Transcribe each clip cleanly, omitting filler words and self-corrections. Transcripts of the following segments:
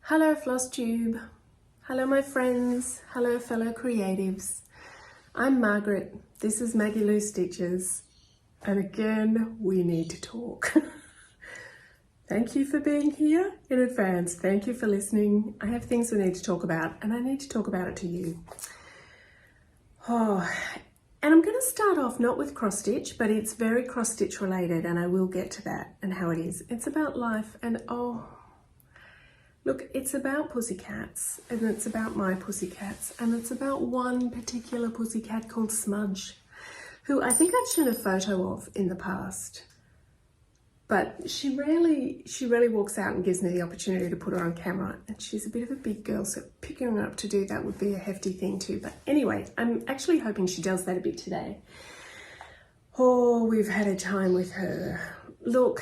Hello Flosstube, hello my friends, hello fellow creatives. I'm Margaret, this is Maggie Lou Stitches, and again we need to talk. Thank you for being here in advance, thank you for listening. I have things we need to talk about and I need to talk about it to you. And I'm going to start off not with cross stitch, but it's very cross stitch related and I will get to that and how it is. It's about life and look, it's about pussycats, and it's about my pussycats, and it's about one particular pussycat called Smudge, who I think I've shown a photo of in the past, but she rarely walks out and gives me the opportunity to put her on camera, and she's a bit of a big girl, so picking her up to do that would be a hefty thing too. But anyway, I'm actually hoping she does that a bit today. Oh, we've had a time with her. Look,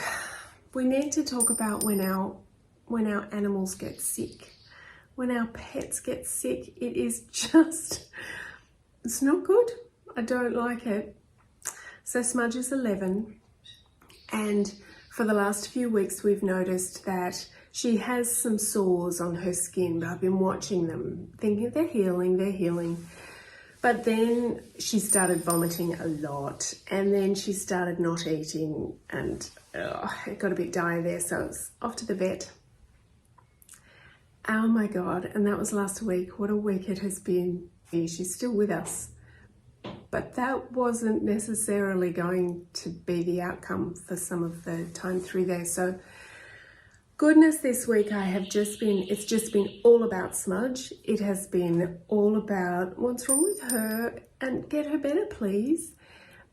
we need to talk about when our animals get sick, when our pets get sick. It is just, it's not good. I don't like it. So Smudge is 11, and for the last few weeks we've noticed that she has some sores on her skin, but I've been watching them thinking they're healing. But then she started vomiting a lot, and then she started not eating, and it got a bit dire there, so it's off to the vet. Oh my God, and that was last week. What a week it has been. She's still with us, but that wasn't necessarily going to be the outcome for some of the time through there. So goodness, this week it's just been all about Smudge. It has been all about what's wrong with her and get her better, please.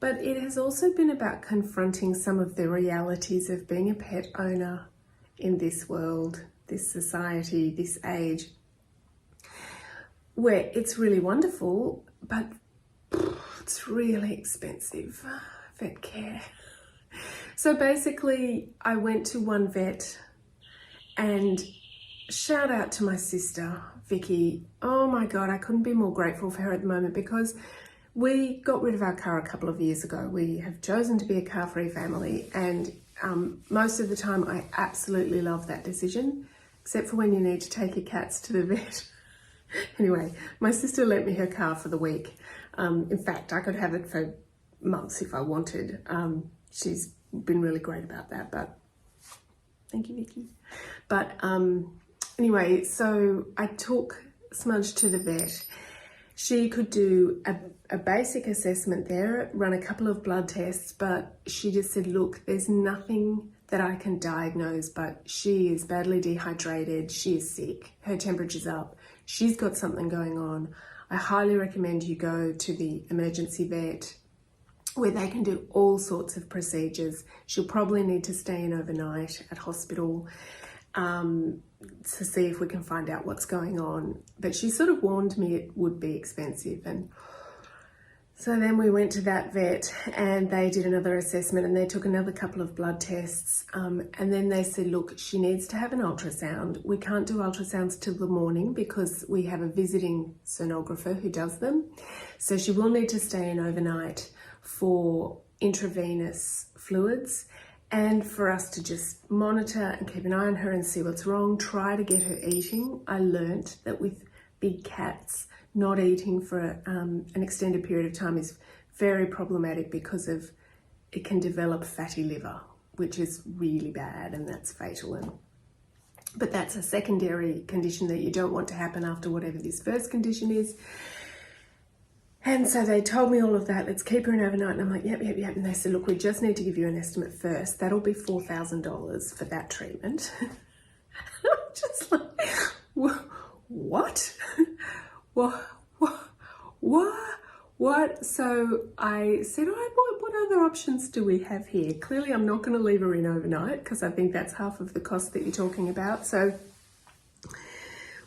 But it has also been about confronting some of the realities of being a pet owner in this world, this society, this age, where it's really wonderful, but it's really expensive, vet care. So basically, I went to one vet, and shout out to my sister, Vicky. Oh my God, I couldn't be more grateful for her at the moment, because we got rid of our car a couple of years ago. We have chosen to be a car-free family, and most of the time I absolutely love that decision, except for when you need to take your cats to the vet. Anyway, my sister lent me her car for the week. In fact, I could have it for months if I wanted. She's been really great about that, but thank you, Vicky. But anyway, so I took Smudge to the vet. She could do a basic assessment there, run a couple of blood tests, but she just said, look, there's nothing that I can diagnose, but she is badly dehydrated, she is sick, her temperature's up, she's got something going on. I highly recommend you go to the emergency vet, where they can do all sorts of procedures. She'll probably need to stay in overnight at hospital to see if we can find out what's going on. But she sort of warned me it would be expensive, and so then we went to that vet and they did another assessment and they took another couple of blood tests, and then they said, look, she needs to have an ultrasound. We can't do ultrasounds till the morning because we have a visiting sonographer who does them. So she will need to stay in overnight for intravenous fluids, and for us to just monitor and keep an eye on her and see what's wrong, try to get her eating. I learnt that with big cats, not eating for an extended period of time is very problematic because it can develop fatty liver, which is really bad, and that's fatal. But that's a secondary condition that you don't want to happen after whatever this first condition is. And so they told me all of that, let's keep her in overnight. And I'm like, yep. And they said, look, we just need to give you an estimate first. That'll be $4,000 for that treatment. I'm just like, what? What? So I said, all right, what other options do we have here? Clearly, I'm not going to leave her in overnight because I think that's half of the cost that you're talking about. So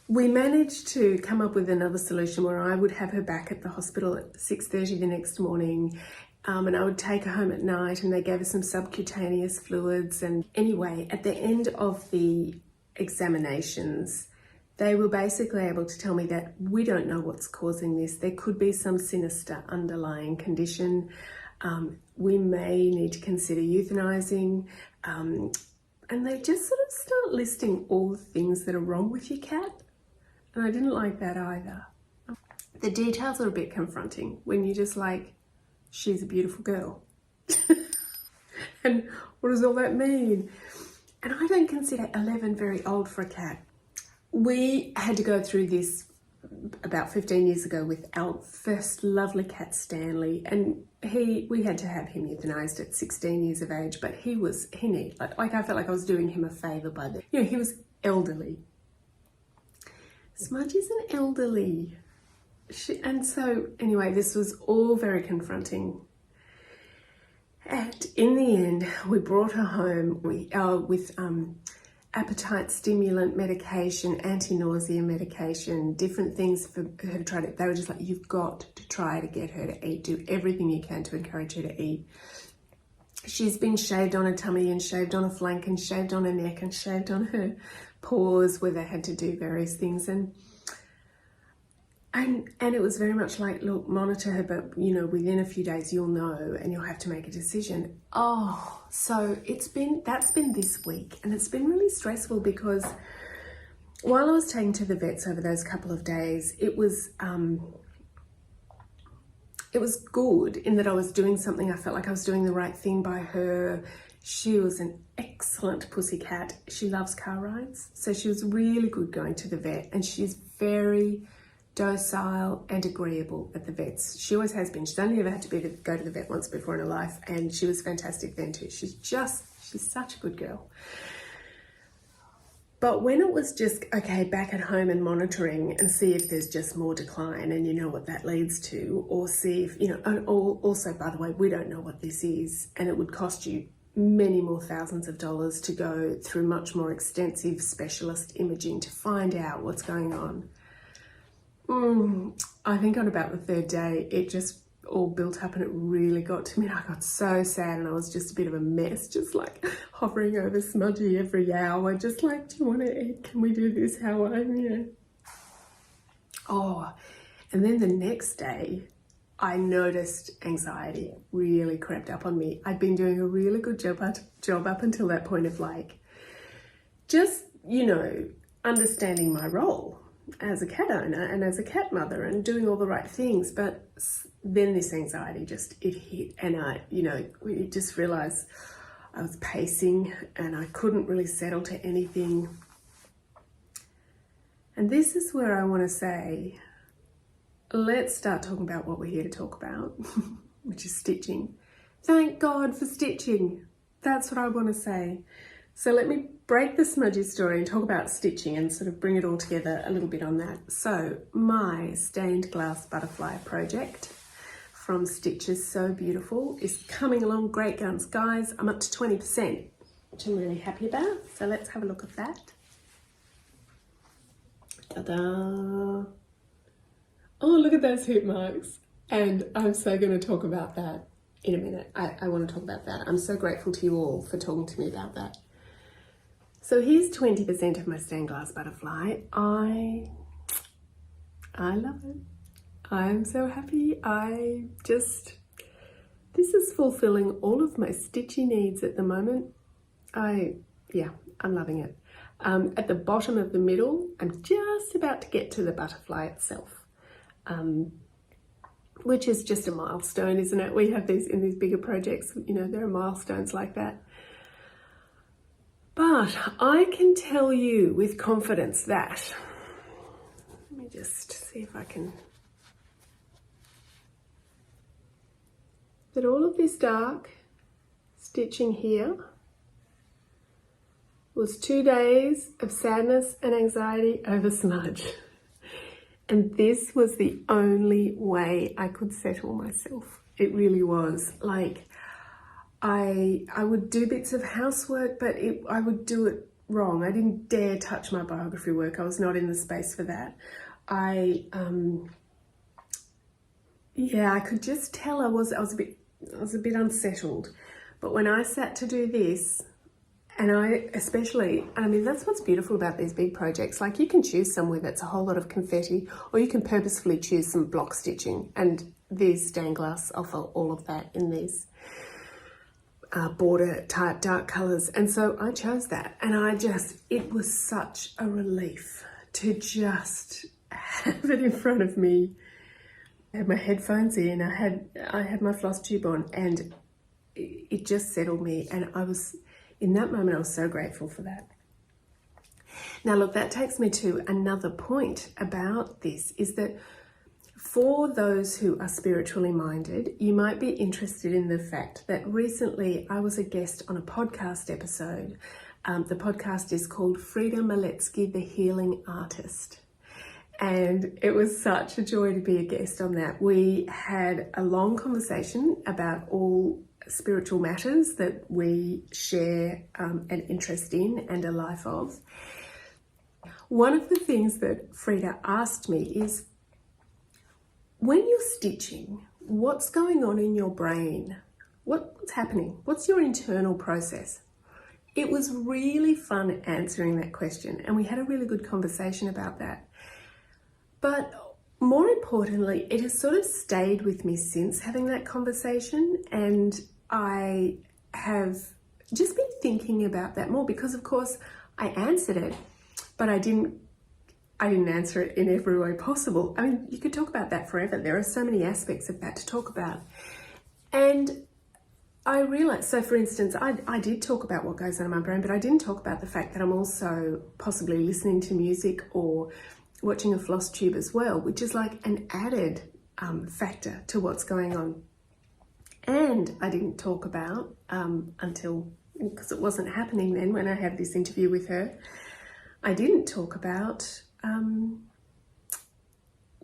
we managed to come up with another solution where I would have her back at the hospital at 6:30 the next morning, and I would take her home at night, and they gave her some subcutaneous fluids. And anyway, at the end of the examinations, they were basically able to tell me that we don't know what's causing this. There could be some sinister underlying condition. We may need to consider euthanizing. and they just sort of start listing all the things that are wrong with your cat. And I didn't like that either. The details are a bit confronting when you're just like, she's a beautiful girl. And what does all that mean? And I don't consider 11 very old for a cat. We had to go through this about 15 years ago with our first lovely cat, Stanley, and we had to have him euthanized at 16 years of age, but he needed, like I felt like I was doing him a favor by the, he was elderly. Smudge is an elderly. And so anyway, this was all very confronting. And in the end, we brought her home with appetite stimulant medication, anti-nausea medication, different things for her to try to, they were just like, you've got to try to get her to eat, do everything you can to encourage her to eat. She's been shaved on her tummy and shaved on her flank and shaved on her neck and shaved on her paws where they had to do various things. And it was very much like, look, monitor her, but within a few days you'll know and you'll have to make a decision. Oh, so that's been this week, and it's been really stressful because while I was taking to the vets over those couple of days, it was good in that I was doing something. I felt like I was doing the right thing by her. She was an excellent pussycat. She loves car rides, so she was really good going to the vet, and she's very docile and agreeable at the vets. She always has been. She's only ever had to go to the vet once before in her life, and she was fantastic then too. She's such a good girl. But when it was just, okay, back at home and monitoring and see if there's just more decline and what that leads to, or see if, and also, by the way, we don't know what this is, and it would cost you many more thousands of dollars to go through much more extensive specialist imaging to find out what's going on. I think on about the third day, it just all built up and it really got to me. I got so sad and I was just a bit of a mess, just like hovering over Smudgy every hour, just like, do you want to eat? Can we do this? How are you? Oh, and then the next day, I noticed anxiety really crept up on me. I'd been doing a really good job up until that point of like, just, understanding my role as a cat owner and as a cat mother and doing all the right things. But then this anxiety it hit, and we just realized I was pacing and I couldn't really settle to anything. And this is where I want to say, let's start talking about what we're here to talk about, which is stitching. Thank God for stitching. That's what I want to say. So let me break the Smudgy story and talk about stitching and sort of bring it all together a little bit on that. So my stained glass butterfly project from Stitches So Beautiful is coming along great guns. Guys, I'm up to 20%, which I'm really happy about. So let's have a look at that. Ta-da! Oh, look at those hoop marks. And I'm so going to talk about that in a minute. I want to talk about that. I'm so grateful to you all for talking to me about that. So here's 20% of my stained glass butterfly. I love it. I'm so happy. This is fulfilling all of my stitchy needs at the moment. I'm loving it. At the bottom of the middle, I'm just about to get to the butterfly itself, which is just a milestone, isn't it? We have these in these bigger projects, there are milestones like that. But I can tell you with confidence that, let me just see if I can, that all of this dark stitching here was 2 days of sadness and anxiety over Smudge. And this was the only way I could settle myself. It really was. Like, I would do bits of housework, but I would do it wrong. I didn't dare touch my biography work. I was not in the space for that. I could just tell I was a bit unsettled. But when I sat to do this, and that's what's beautiful about these big projects. Like, you can choose somewhere that's a whole lot of confetti, or you can purposefully choose some block stitching. And these stained glass offer all of that in these. border type dark colors. And so I chose that, and it was such a relief to just have it in front of me. I had my headphones in, I had my Flosstube on, and it just settled me. And in that moment, I was so grateful for that. Now look, that takes me to another point about this, is that for those who are spiritually minded, you might be interested in the fact that recently I was a guest on a podcast episode. The podcast is called Freda Maletsky, the Healing Artist. And it was such a joy to be a guest on that. We had a long conversation about all spiritual matters that we share an interest in and a life of. One of the things that Freda asked me is, when you're stitching, what's going on in your brain? What's happening? What's your internal process? It was really fun answering that question, and we had a really good conversation about that. But more importantly, it has sort of stayed with me since having that conversation, and I have just been thinking about that more, because of course I answered it, but I didn't answer it in every way possible. I mean, you could talk about that forever. There are so many aspects of that to talk about. And I realized, so for instance, I did talk about what goes on in my brain, but I didn't talk about the fact that I'm also possibly listening to music or watching a Flosstube as well, which is like an added factor to what's going on. And I didn't talk about until, because it wasn't happening then when I had this interview with her, I didn't talk about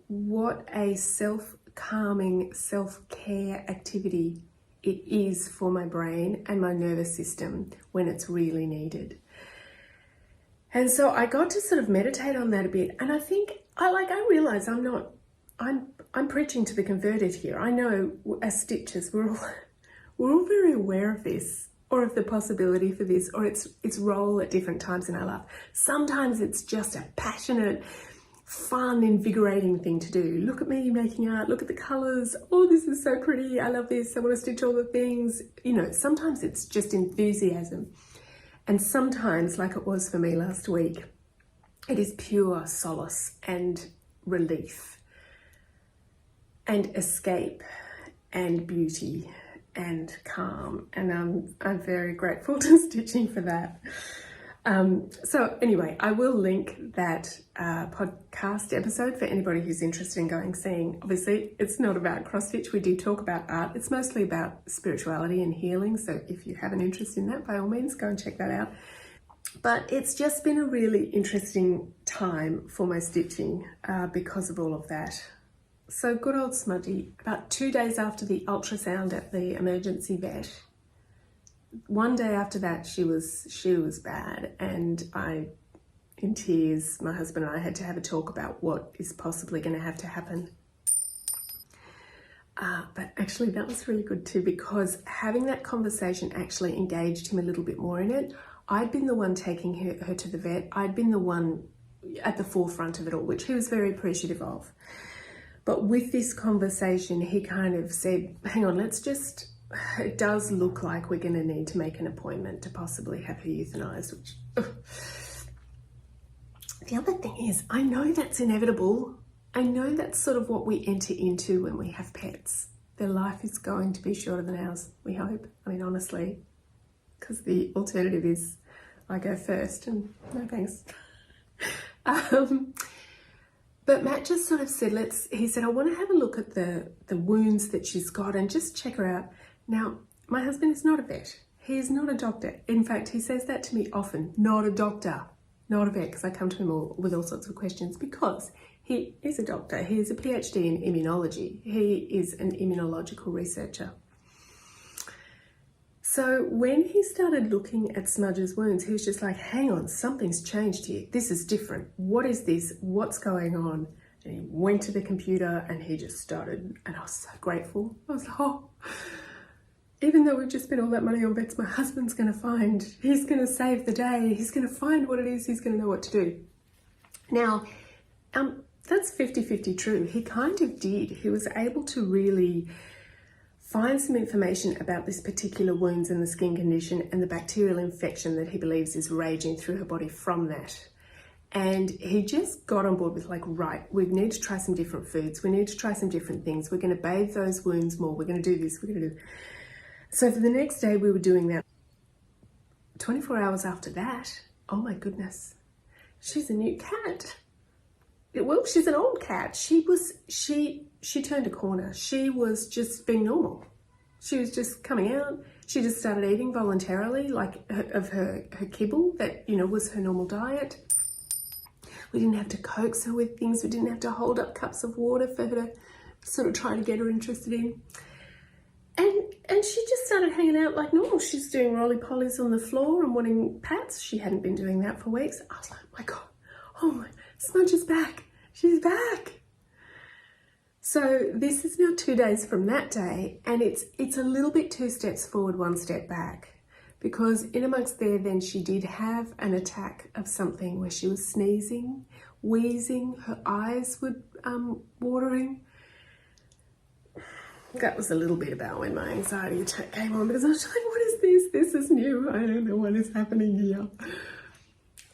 what a self-calming, self-care activity it is for my brain and my nervous system when it's really needed. And so I got to sort of meditate on that a bit, and I think I realize I'm preaching to the converted here. I know as stitchers we're all very aware of this, or of the possibility for this, or its role at different times in our life. Sometimes it's just a passionate, fun, invigorating thing to do. Look at me making art, look at the colors. Oh, this is so pretty. I love this. I want to stitch all the things. You know, sometimes it's just enthusiasm. And sometimes, like it was for me last week, it is pure solace and relief and escape and beauty and calm, and I'm very grateful to stitching for that. So anyway, I will link that podcast episode for anybody who's interested in going seeing. Obviously, it's not about cross stitch. We do talk about art. It's mostly about spirituality and healing. So if you have an interest in that, by all means, go and check that out. But it's just been a really interesting time for my stitching because of all of that. So good old Smudgy, about 2 days after the ultrasound at the emergency vet, one day after that she was bad, and in tears, my husband and I had to have a talk about what is possibly going to have to happen. But actually that was really good too, because having that conversation actually engaged him a little bit more in it. I'd been the one taking her to the vet. I'd been the one at the forefront of it all, which he was very appreciative of. But with this conversation, he kind of said, hang on, it does look like we're going to need to make an appointment to possibly have her euthanized, which, the other thing is, I know that's inevitable. I know that's sort of what we enter into when we have pets. Their life is going to be shorter than ours, we hope. I mean, honestly, because the alternative is I go first, and no thanks. But Matt just sort of said, he said, I want to have a look at the wounds that she's got and just check her out. Now, my husband is not a vet. He is not a doctor. In fact, he says that to me often, not a doctor, not a vet, because I come to him with all sorts of questions, because he is a doctor. He is a PhD in immunology. He is an immunological researcher. So when he started looking at Smudge's wounds, he was just like, hang on, something's changed here. This is different. What is this? What's going on? And he went to the computer and he just started, and I was so grateful. I was like, oh, even though we've just spent all that money on vets, my husband's going to he's going to save the day. He's going to find what it is. He's going to know what to do. Now, that's 50-50 true. He kind of did. He was able to really find some information about this particular wounds and the skin condition and the bacterial infection that he believes is raging through her body from that. And he just got on board with like, right, we need to try some different foods. We need to try some different things. We're going to bathe those wounds more. We're going to do this. We're going to do. So for the next day we were doing that. 24 hours after that, oh my goodness, she's a new cat. Well, she's an old cat. She turned a corner. She was just being normal. She was just coming out. She just started eating voluntarily, like of her kibble that, you know, was her normal diet. We didn't have to coax her with things. We didn't have to hold up cups of water for her to sort of try to get her interested in. And she just started hanging out like normal. She's doing roly-polies on the floor and wanting pats. She hadn't been doing that for weeks. I was like, oh my God, oh my, Smudge is back. She's back. So this is now 2 days from that day, and it's a little bit 2 steps forward, 1 step back. Because in amongst there, then she did have an attack of something where she was sneezing, wheezing, her eyes were watering. That was a little bit about when my anxiety attack came on, because I was like, what is this? This is new. I don't know what is happening here.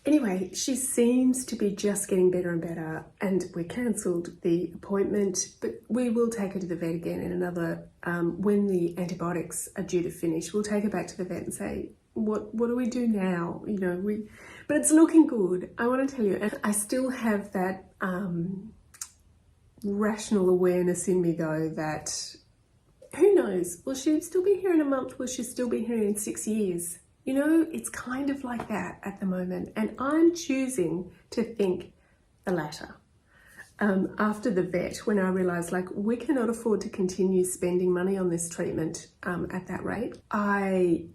Anyway, she seems to be just getting better and better, and we cancelled the appointment, but we will take her to the vet again in another, when the antibiotics are due to finish, we'll take her back to the vet and say, what do we do now? You know, but it's looking good. I want to tell you, and I still have that rational awareness in me though that, who knows, will she still be here in a month? Will she still be here in 6 years? You know, it's kind of like that at the moment. And I'm choosing to think the latter. After the vet, when I realised like we cannot afford to continue spending money on this treatment at that rate, I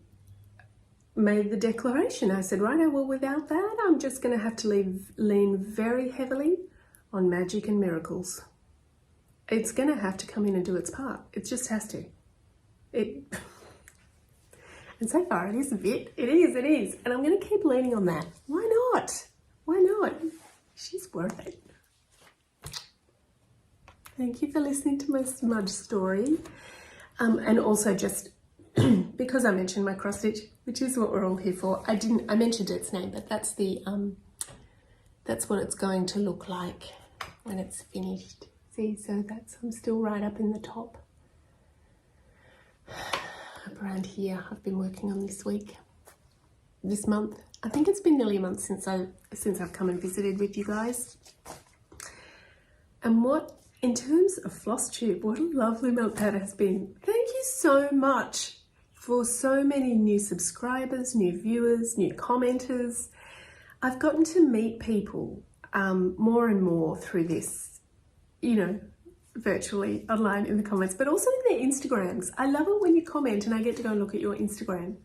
made the declaration. I said, right, well, without that, I'm just going to have to lean very heavily on magic and miracles. It's going to have to come in and do its part. It just has to. And so far it is a bit. It is. And I'm going to keep leaning on that. Why not? Why not? She's worth it. Thank you for listening to my Smudge story. And also just because I mentioned my cross stitch, which is what we're all here for. I mentioned its name, but that's that's what it's going to look like when it's finished. See, so I'm still right up in the top. Up around here, I've been working on this month. I think it's been nearly a month since I've come and visited with you guys. And in terms of Flosstube, what a lovely month that has been. Thank you so much for so many new subscribers, new viewers, new commenters. I've gotten to meet people more and more through this, you know, virtually online in the comments, but also in their Instagrams. I love it when you comment and I get to go and look at your Instagram.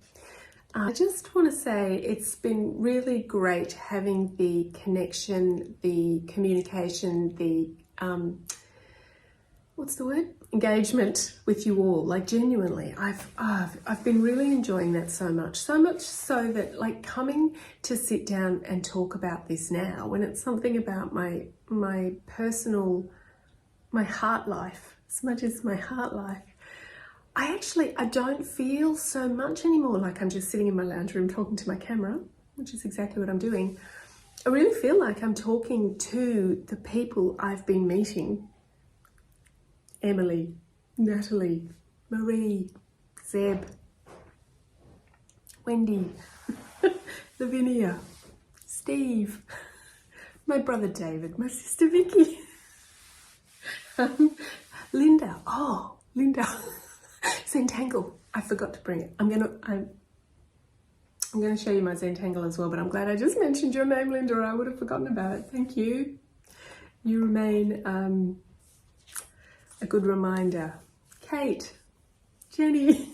I just want to say it's been really great having the connection, the communication, the what's the word? Engagement with you all. Like genuinely, I've been really enjoying that so much so that like coming to sit down and talk about this now, when it's something about my personal, my heart life. Smudge is my heart life. I don't feel so much anymore like I'm just sitting in my lounge room talking to my camera, which is exactly what I'm doing. I really feel like I'm talking to the people I've been meeting. Emily, Natalie, Marie, Zeb, Wendy, Lavinia, Steve, my brother David, my sister Vicky, Linda, Zentangle. I forgot to bring it. I'm gonna show you my Zentangle as well, but I'm glad I just mentioned your name, Linda, or I would have forgotten about it. Thank you. You remain a good reminder. Kate, Jenny.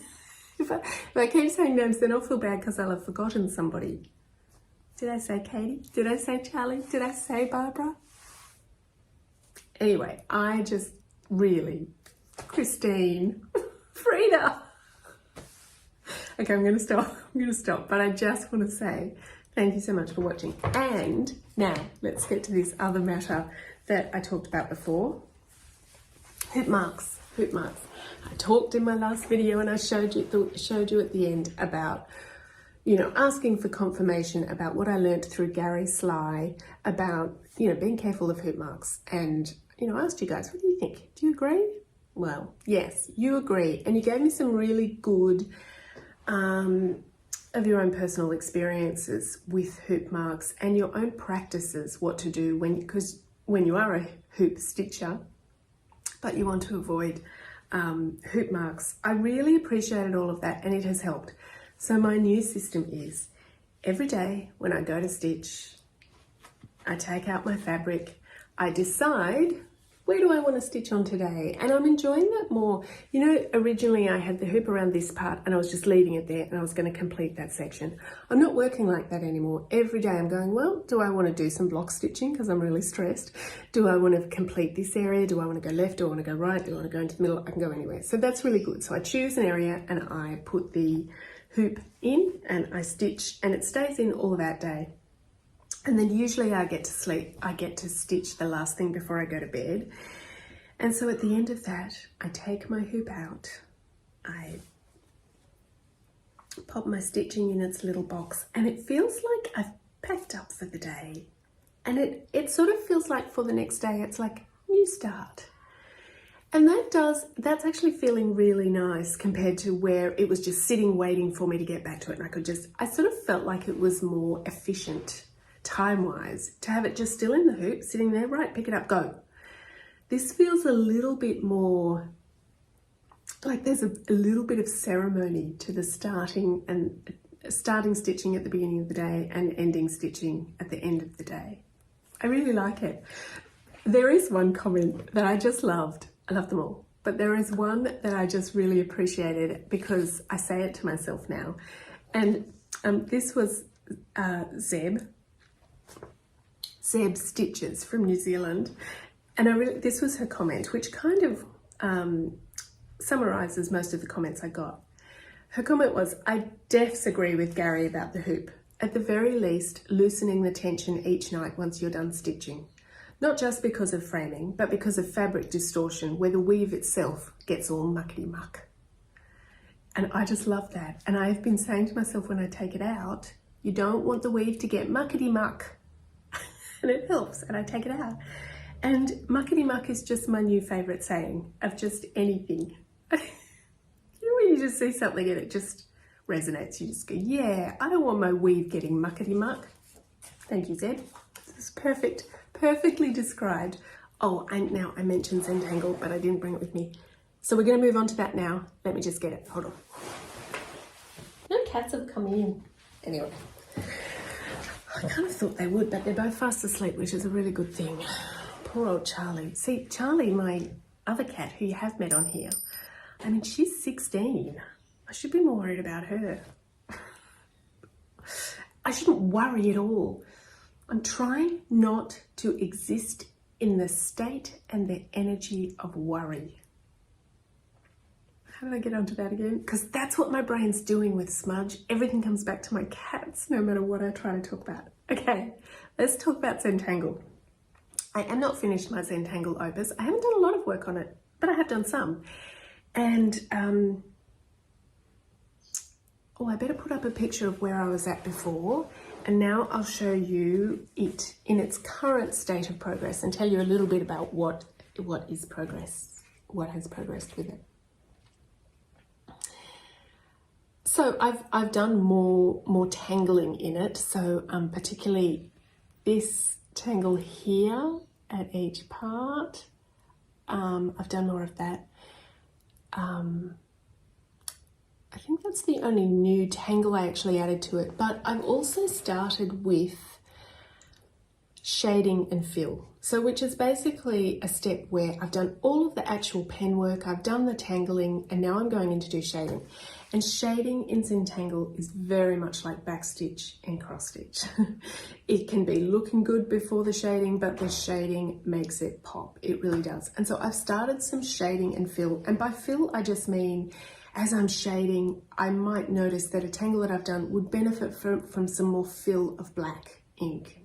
If I keep saying names, then I'll feel bad because I'll have forgotten somebody. Did I say Katie? Did I say Charlie? Did I say Barbara? Anyway, I just really, Christine, Freda. Okay, I'm gonna stop, but I just want to say thank you so much for watching. And now let's get to this other matter that I talked about before. Hoop marks. hoop marks. I talked in my last video and I showed you at the end about, you know, asking for confirmation about what I learned through Gary Sly about, you know, being careful of hoop marks. And, you know, I asked you guys, what do you think? Do you agree? Well, yes, you agree. And you gave me some really good of your own personal experiences with hoop marks and your own practices, what to do because when you are a hoop stitcher, but you want to avoid hoop marks. I really appreciated all of that and it has helped. So my new system is every day when I go to stitch, I take out my fabric, I decide where do I want to stitch on today? And I'm enjoying that more. You know, originally I had the hoop around this part and I was just leaving it there and I was going to complete that section. I'm not working like that anymore. Every day I'm going, well, do I want to do some block stitching because I'm really stressed? Do I want to complete this area? Do I want to go left? Do I want to go right? Do I want to go into the middle? I can go anywhere. So that's really good. So I choose an area and I put the hoop in and I stitch and it stays in all of that day. And then usually I get to sleep. I get to stitch the last thing before I go to bed. And so at the end of that, I take my hoop out. I pop my stitching in its little box and it feels like I've packed up for the day. And it sort of feels like for the next day, it's like new start. And that's actually feeling really nice compared to where it was just sitting waiting for me to get back to it. And I sort of felt like it was more efficient time-wise to have it just still in the hoop, sitting there, right, pick it up, go. This feels a little bit more like there's a little bit of ceremony to the starting stitching at the beginning of the day and ending stitching at the end of the day. I really like it. There is one comment that I just loved. I love them all, but there is one that I just really appreciated because I say it to myself now. And this was Zeb Stitches from New Zealand. And this was her comment, which kind of summarizes most of the comments I got. Her comment was, I disagree with Gary about the hoop. At the very least, loosening the tension each night once you're done stitching. Not just because of framing, but because of fabric distortion, where the weave itself gets all muckety-muck. And I just love that. And I've been saying to myself when I take it out, you don't want the weave to get muckety-muck. And it helps, and I take it out. And muckety-muck is just my new favourite saying of just anything. You know when you just see something and it just resonates, you just go, yeah, I don't want my weave getting muckety-muck. Thank you, Zeb. This is perfect, perfectly described. Oh, and now I mentioned Zentangle, but I didn't bring it with me. So we're going to move on to that now. Let me just get it. Hold on. No cats have come in. Anyway. I kind of thought they would, but they're both fast asleep, which is a really good thing. Poor old Charlie. See, Charlie, my other cat, who you have met on here, I mean, she's 16. I should be more worried about her. I shouldn't worry at all. I'm trying not to exist in the state and the energy of worry. How did I get onto that again? Because that's what my brain's doing with Smudge. Everything comes back to my cats, no matter what I try to talk about. Okay, let's talk about Zentangle. I am not finished my Zentangle opus. I haven't done a lot of work on it, but I have done some. And, oh, I better put up a picture of where I was at before. And now I'll show you it in its current state of progress and tell you a little bit about what has progressed with it. So I've done more tangling in it. So particularly this tangle here at each part, I've done more of that. I think that's the only new tangle I actually added to it, but I've also started with shading and fill. So which is basically a step where I've done all of the actual pen work, I've done the tangling, and now I'm going in to do shading. And shading in Zentangle is very much like backstitch and cross stitch. It can be looking good before the shading, but the shading makes it pop. It really does. And so I've started some shading and fill. And by fill, I just mean as I'm shading, I might notice that a tangle that I've done would benefit from some more fill of black ink.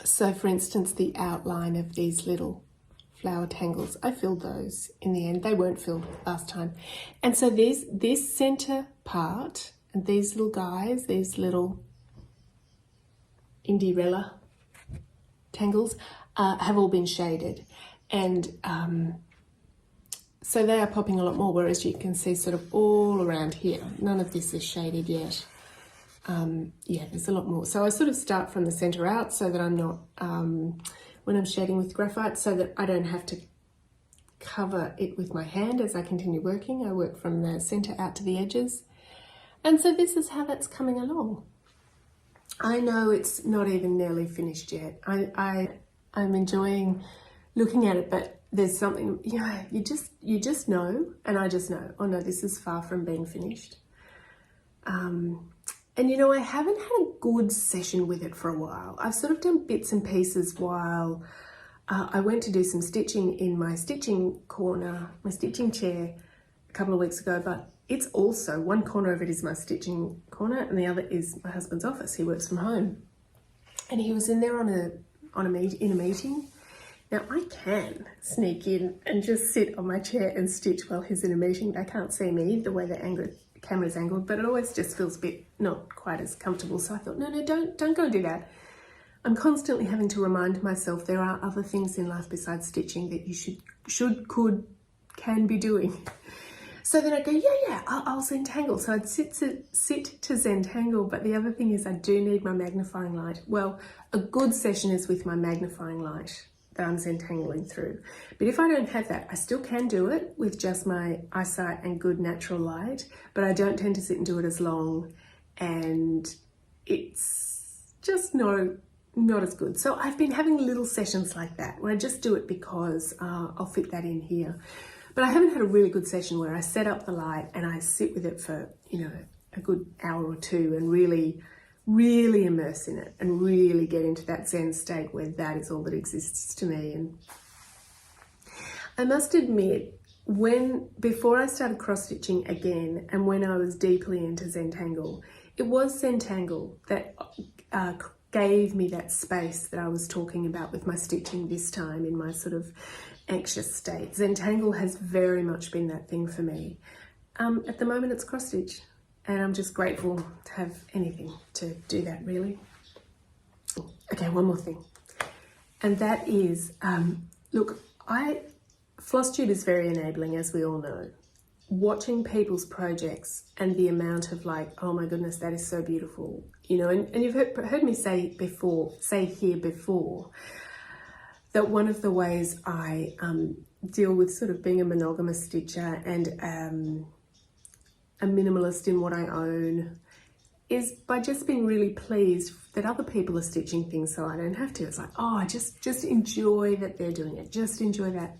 So for instance, the outline of these little flower tangles. I filled those in the end. They weren't filled last time. And so this center part and these little guys, these little Indirella tangles have all been shaded. And so they are popping a lot more, whereas you can see sort of all around here. None of this is shaded yet. Yeah, there's a lot more. So I sort of start from the center out so that I'm not, when I'm shading with graphite, so that I don't have to cover it with my hand as I continue working. I work from the center out to the edges. And so this is how that's coming along. I know it's not even nearly finished yet. I'm enjoying looking at it, but there's something, yeah, you just know, and I just know, oh no, this is far from being finished. And you know, I haven't had a good session with it for a while. I've sort of done bits and pieces while I went to do some stitching in my stitching corner, my stitching chair a couple of weeks ago, but it's also, one corner of it is my stitching corner and the other is my husband's office. He works from home. And he was in there in a meeting. Now I can sneak in and just sit on my chair and stitch while he's in a meeting. They can't see me the way the camera's angled, but it always just feels a bit not quite as comfortable. So I thought, no, don't go and do that. I'm constantly having to remind myself there are other things in life besides stitching that you can be doing. So then I go, yeah, I'll Zentangle. So I'd sit to Zentangle, but the other thing is I do need my magnifying light. Well, a good session is with my magnifying light that I'm Zentangling through. But if I don't have that, I still can do it with just my eyesight and good natural light, but I don't tend to sit and do it as long, and it's just not as good. So I've been having little sessions like that where I just do it because I'll fit that in here. But I haven't had a really good session where I set up the light and I sit with it for, you know, a good hour or two and really immerse in it and really get into that Zen state where that is all that exists to me. And I must admit, before I started cross-stitching again and when I was deeply into Zentangle, it was Zentangle that gave me that space that I was talking about with my stitching this time in my sort of anxious state. Zentangle has very much been that thing for me. At the moment it's cross-stitch, and I'm just grateful to have anything to do that, really. Okay, one more thing, and that is, look, Flosstube is very enabling, as we all know. Watching people's projects and the amount of like, oh my goodness, that is so beautiful, you know, and you've heard me say here before, that one of the ways I deal with sort of being a monogamous stitcher and a minimalist in what I own is by just being really pleased that other people are stitching things so I don't have to. It's like, oh, just enjoy that they're doing it. Just enjoy that.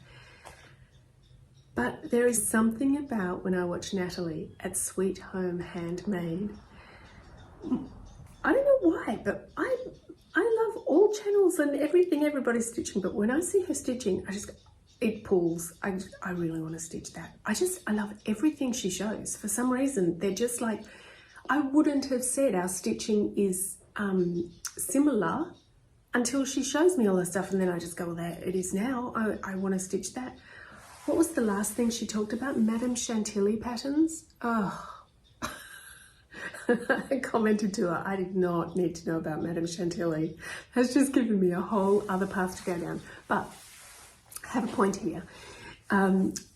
But there is something about when I watch Natalie at Sweet Home Handmade. I don't know why, but I love all channels and everything everybody's stitching, but when I see her stitching, it pulls. I really want to stitch that. I love everything she shows. For some reason, they're just like, I wouldn't have said our stitching is similar until she shows me all the stuff, and then I just go, well, there it is now. I want to stitch that. What was the last thing she talked about? Madame Chantilly patterns? Oh. I commented to her, I did not need to know about Madame Chantilly. That's just given me a whole other path to go down. But I have a point here.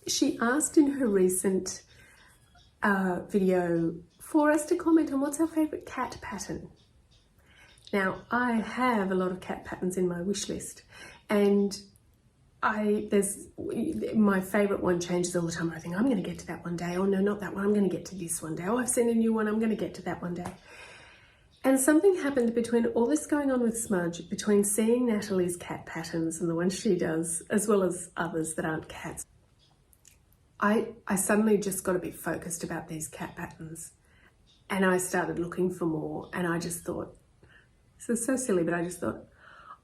She asked in her recent video for us to comment on what's our favourite cat pattern. Now, I have a lot of cat patterns in my wish list, and my favourite one changes all the time. I think I'm going to get to that one day. Oh no, not that one. I'm going to get to this one day. Oh, I've seen a new one. I'm going to get to that one day. And something happened between all this going on with Smudge, between seeing Natalie's cat patterns and the ones she does, as well as others that aren't cats. I suddenly just got a bit focused about these cat patterns, and I started looking for more, and I just thought, this is so silly, but I just thought,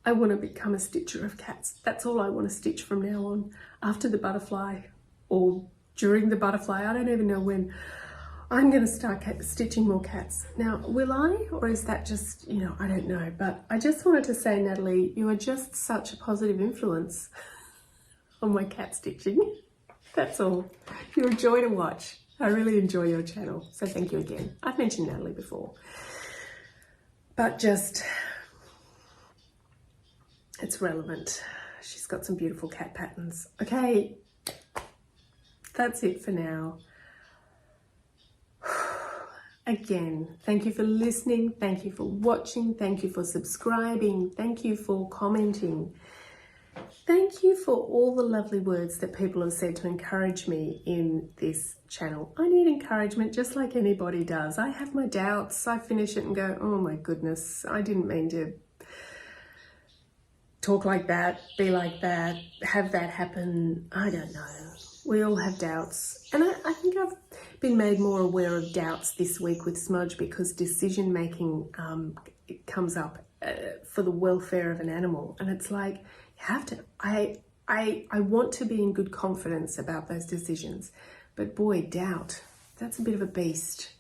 I want to become a stitcher of cats. That's all I want to stitch from now on. After the butterfly or during the butterfly, I don't even know when, I'm going to start stitching more cats. Now, will I? Or is that just, you know, I don't know. But I just wanted to say, Natalie, you are just such a positive influence on my cat stitching. That's all. You're a joy to watch. I really enjoy your channel, so thank you again. I've mentioned Natalie before, but just, it's relevant. She's got some beautiful cat patterns. Okay, that's it for now. Again, thank you for listening, thank you for watching, thank you for subscribing, thank you for commenting. Thank you for all the lovely words that people have said to encourage me in this channel. I need encouragement just like anybody does. I have my doubts. I finish it and go, oh my goodness, I didn't mean to talk like that, be like that, have that happen. I don't know. We all have doubts. And I think I've been made more aware of doubts this week with Smudge because decision making comes up for the welfare of an animal. And it's like, you have to, I want to be in good confidence about those decisions. But boy, doubt, that's a bit of a beast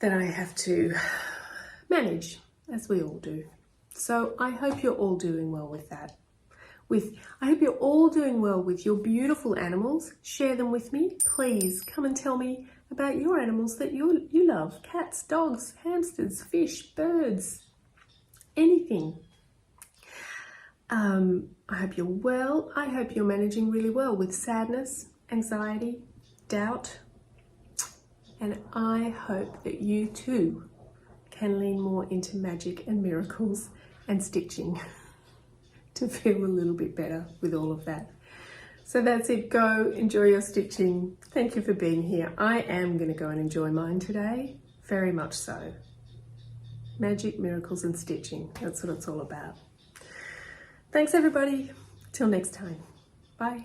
that I have to manage, as we all do. So I hope you're all doing well with that. I hope you're all doing well with your beautiful animals. Share them with me. Please come and tell me about your animals that you love. Cats, dogs, hamsters, fish, birds, anything. I hope you're well. I hope you're managing really well with sadness, anxiety, doubt. And I hope that you too can lean more into magic and miracles and stitching to feel a little bit better with all of that. So that's it. Go enjoy your stitching. Thank you for being here. I am going to go and enjoy mine today. Very much so. Magic, miracles and stitching. That's what it's all about. Thanks everybody. Till next time. Bye.